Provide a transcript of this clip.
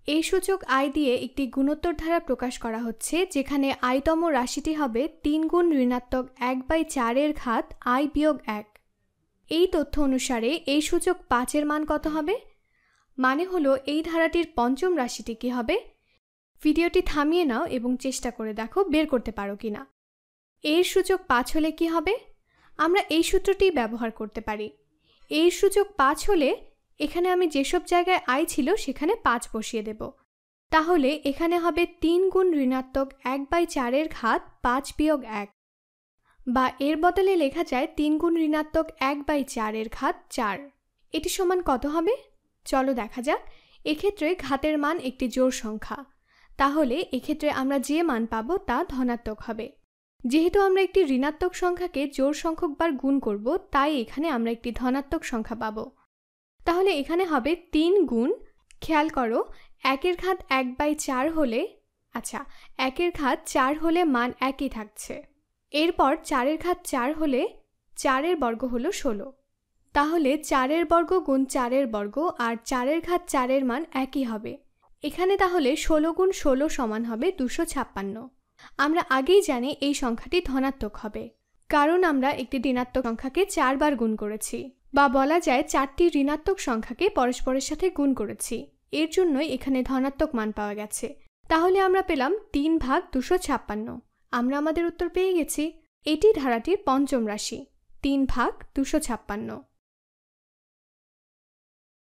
এই সূচক i দিয়ে একটি গুণোত্তর ধারা প্রকাশ করা হচ্ছে, যেখানে i তম রাশিটি হবে 3 গুণ ঋণাত্মক 1/4 এর ঘাত i বিয়োগ 1। এই তথ্য অনুসারে এই সূচক 5 এর মান কত হবে? মানে হলো এই ধারাটির পঞ্চম রাশিটি কি হবে? ভিডিওটি থামিয়ে নাও এবং চেষ্টা করে দেখো বের করতে পারো কিনা। এর সূচক 5 হলে কি হবে? আমরা এই সূত্রটি ব্যবহার করতে পারি। এর সূচক 5 হলে এখানে আমি যেসব জায়গায় i ছিল সেখানে 5 বসিয়ে দেব। তাহলে এখানে হবে 3 গুণ ঋণাত্মক 1/4 এর ঘাত 5 বিয়োগ 1, বা এর বদলে লেখা যায় 3 গুণ ঋণাত্মক 1/4 এর ঘাত 4। এটি সমান কত হবে? চলো দেখা যাক। এক্ষেত্রে ঘাতের মান একটি জোড় সংখ্যা, তাহলে এক্ষেত্রে আমরা যে মান পাবো তা ধনাত্মক হবে। যেহেতু আমরা একটি ঋণাত্মক সংখ্যাকে জোড় সংখ্যক বার গুণ করব, তাই এখানে আমরা একটি ধনাত্মক সংখ্যা পাবো। তাহলে এখানে হবে 3 গুণ, খেয়াল করো 1 এর ঘাত 1/4 হলে, আচ্ছা 1 এর ঘাত 4 হলে মান একই থাকছে। এরপর 4 এর ঘাত 4 হলে 4 এর বর্গ হলো 16। তাহলে 4 এর বর্গ গুণ 4 এর বর্গ আর 4 এর ঘাত 4 এর মান একই হবে। এখানে তাহলে 16 গুণ 16 সমান হবে 256। আমরা আগেই জানি এই সংখ্যাটি ধনাত্মক হবে, কারণ আমরা একটি ঋণাত্মক সংখ্যাকে 4 বার গুণ করেছি, বা বলা যায় 4টি ঋণাত্মক সংখ্যাকে পরস্পরের সাথে গুণ করেছি। এর জন্যই এখানে ধনাত্মক মান পাওয়া গেছে। তাহলে আমরা পেলাম 3/256। আমরা আমাদের উত্তর পেয়ে গেছি। এটি ধারাটির পঞ্চম রাশি, 3/256।